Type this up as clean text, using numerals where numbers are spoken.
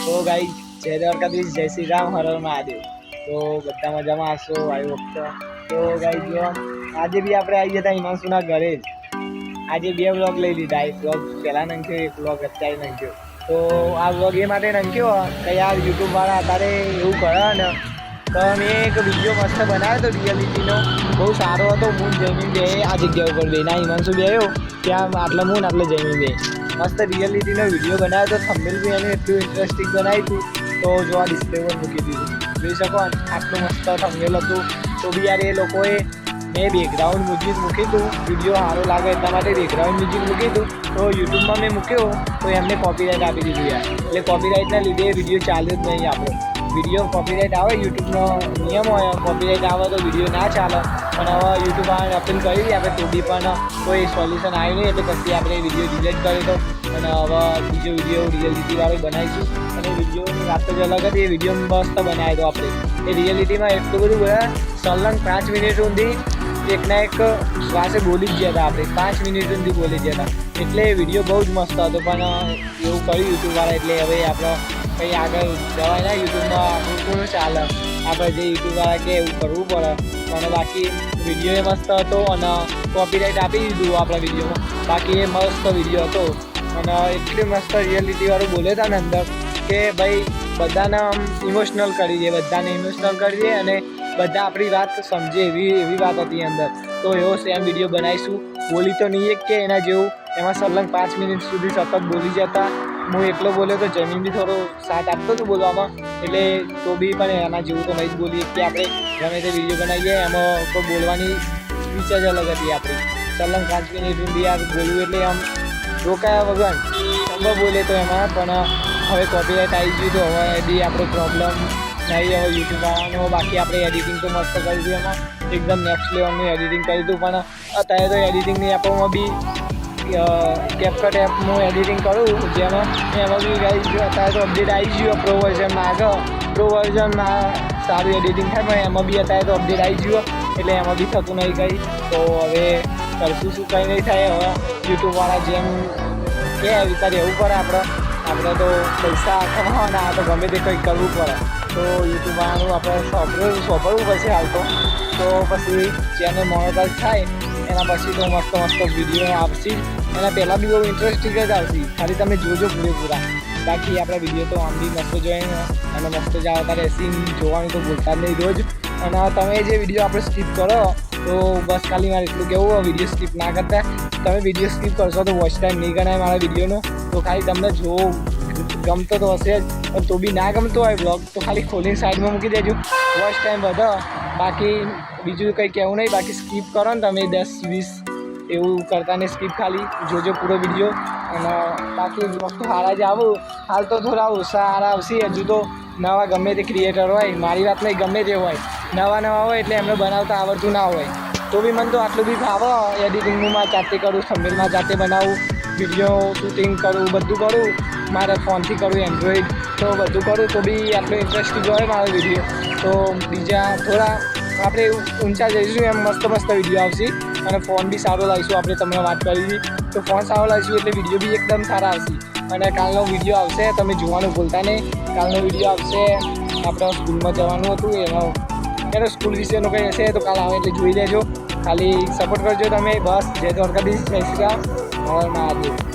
તો ગાઈસ જય દ્વારકાધીશ, જય શ્રી રામ, હર હર મહાદેવ। તો બધા મજામાં હશો આવી વખતે। તો ગાઈસ જો આજે બી આપણે આવી ગયા હતા હિમાંશુના ઘરે જ। આજે બે વ્લોગ લઈ લીધા, એક વ્લોગ પહેલા નાખ્યો, એક વ્લોગ અત્યારે નાખ્યો। તો આ વ્લોગ એ માટે નાખ્યો કે યાર યુટ્યુબ વાળા અત્યારે એવું કરે ને તો મેં એક વિડીયો મસ્ત બનાવ્યો હતો રિયાલિટીનો, બહુ સારો હતો। હું જમીન બે આ જગ્યા ઉપર બે ના હિમાંશુ બે આવ્યો ત્યાં આટલે હું આટલે જમીન બે મસ્ત રિયાલિટીનો વિડીયો બનાવ્યો તો થંબનેલ બી એને એટલું ઇન્ટરેસ્ટિંગ બનાવ્યું હતું। તો જો આ ડિસ્પ્લે પર મૂકી દીધું, જોઈ શકો આટલું મસ્ત થંબનેલ હતું। તો બી યાર એ લોકોએ મેં બેકગ્રાઉન્ડ મ્યુઝિક મૂકી હતું, વિડીયો સારો લાગે એટલા માટે બેકગ્રાઉન્ડ મ્યુઝિક મૂકી હતું। તો યુટ્યુબમાં મેં મૂક્યો તો એમને કોપીરાઇટ આપી દીધું યાર, એટલે કોપીરાઇટના લીધે વિડીયો ચાલ્યો જ નહીં આપણો। વિડીયો કોપીરાઇટ આવે, યુટ્યુબનો નિયમ હોય કોપીરાઇટ આવે તો વિડીયો ના ચાલે। પણ હવે યુટ્યુબ આ અપીલ કરી હતી આપણે, તો બી પણ કોઈ સોલ્યુશન આવ્યું નહીં, એટલે પછી આપણે વિડીયો ડિલીટ કરી દો અને હવે બીજો વિડીયો રિયાલિટીવાળો બનાવીશું। અને વિડીયોની વાત જ અલગ હતી, એ વિડીયો મસ્ત બનાવ્યો હતો આપણે। એ રિયાલિટીમાં એટલું બધું બધા સલંગ 5 મિનિટ સુધી એકના એક શ્વાસે બોલી જ ગયા હતા આપણે, 5 મિનિટ સુધી બોલી ગયા હતા, એટલે વિડીયો બહુ જ મસ્ત હતો। પણ એવું કર્યું યુટ્યુબવાળા, એટલે હવે આપણે કંઈ આગળ જવાય ના, યુટ્યુબમાં મૂકવું ચાલે, આપણે જે યુટ્યુબવાળા કે એવું કરવું પડે। અને બાકી વિડીયો એ મસ્ત હતો અને કોપીરાઇટ આપી દીધું આપણા વિડીયોમાં, બાકી એ મસ્ત વિડીયો હતો। અને એટલી મસ્ત રિયાલિટીવાળું બોલે હતા ને અંદર કે ભાઈ બધાને આમ ઇમોશનલ કરી દે, બધાને ઇમોશનલ કરી દે અને બધા આપણી વાત સમજે એવી વાત હતી અંદર। તો એવો સેમ વિડીયો બનાવીશું, બોલી તો નહીં એક કે એના જેવું, એમાં સલંગ 5 મિનિટ સુધી સતત બોલી જતા। હું એકલો બોલ્યો તો જમીન બી થોડો સાથ આપતો હતો બોલવામાં, એટલે તો બી પણ એના જેવું તો નહીં જ બોલીએ કે આપણે ગમે તે વિડીયો બનાવીએ એમાં તો બોલવાની સ્પીચ જ અલગ હતી આપણી। સલંગ 5 મિનિટ સુધી યાર બોલવું એટલે આમ રોકાયા વગર સંભવ બોલે તો એમાં પણ હવે કોપીરાઇટ આવી ગયું તો હવે બી આપણો પ્રોબ્લેમ નહીં હવે યુટ્યુબવાળાનો। બાકી આપણે એડિટિંગ તો મસ્ત કરી દીધું, એમાં એકદમ નેક્સ્ટ લેવલનું એડિટિંગ કરી દીધું। પણ અત્યારે તો એડિટિંગની એપોમાં બી કેપકટ એપ હું એડિટિંગ કરું જેમાં એમાં બી ગાઈસ અત્યારે તો અપડેટ આવી ગયું પ્રો વર્ઝનમાં, આગળ પ્રો વર્ઝનમાં સારું એડિટિંગ થાય, પણ એમાં બી અત્યારે તો અપડેટ આવી ગયું એટલે એમાં બી થતું નહીં કંઈ। તો હવે કરશું શું, કંઈ નહીં થાય। હવે યુટ્યુબવાળા જેમ કે વિચાર એવું પડે આપણે તો પૈસા કમાવાના, આ તો ગમે તે કંઈક કરવું પડે। તો યુટ્યુબવાળાનું આપણે સોંપડવું પડશે હાલ તો પછી ચેનલ મોનેટાઇઝ થાય એના પછી તો મસ્ત વિડીયો આવશે, એના પહેલાં બી બહુ ઇન્ટરેસ્ટિંગ જ આવશે, ખાલી તમે જોજો પૂરેપૂરા। બાકી આપણા વિડીયો તો આમ બી મસ્ત જોઈને અને મસ્ત જ આવતા રહેશે, જોવાનું તો ભૂલતા જ નહીં રોજ। અને તમે જે વિડીયો આપણે સ્કીપ કરો તો બસ ખાલી મારે એટલું કહેવું, વિડીયો સ્કીપ ના કરતા। તમે વિડીયો સ્કીપ કરશો તો વોચ ટાઈમ નહીં ગણાય મારા વિડીયોનો, તો ખાલી તમને જો ગમતો તો હશે જ, પણ તો બી ના ગમતો હોય બ્લોગ તો ખાલી ખોલીને સાઈડમાં મૂકી દેજો, વોચ ટાઈમ વધે। બાકી બીજું કંઈ કહેવું નહીં, બાકી સ્કીપ કરો ને તમે 10-20 એવું કરતા ને સ્કીપ ખાલી જોજો પૂરો વિડીયો। અને બાકી વસ્તુ સારા જ આવું, હાલ તો થોડા ઓછા સારા આવશે, હજુ તો નવા ગમે તે ક્રિએટર હોય, મારી વાત નહીં ગમે તે હોય, નવા હોય એટલે એમને બનાવતા આવડતું ના હોય, તો બી મને તો આટલું બી ફાવે। એડિટિંગનું માં જાતે કરું, થંબનેલમાં જાતે બનાવું, વિડીયો શૂટિંગ કરું, બધું કરું, મારા ફોનથી કરું, એન્ડ્રોઈડ તો બધું કરું, તો બી આટલું ઇન્ટરેસ્ટિંગ હોય મારો વિડીયો। તો બીજા થોડા આપણે ઊંચા જઈશું એમ મસ્ત વિડીયો આવશે, અને ફોન બી સારો લાવીશું, આપણે તમને વાત કરી હતી તો ફોન સારો લાવીશું એટલે વિડીયો બી એકદમ સારા આવશે। અને કાલનો વિડીયો આવશે, તમે જોવાનું ભૂલતા નહીં, કાલનો વિડીયો આવશે આપણે સ્કૂલમાં જવાનું હતું એનો સ્કૂલ વિશેનો કંઈ હશે તો કાલ આવે એટલે જોઈ લેજો, ખાલી સપોર્ટ કરજો તમે। બસ જય દ્વારકાધીશ, જય શ્રી રામ, હર હર મહાદેવ।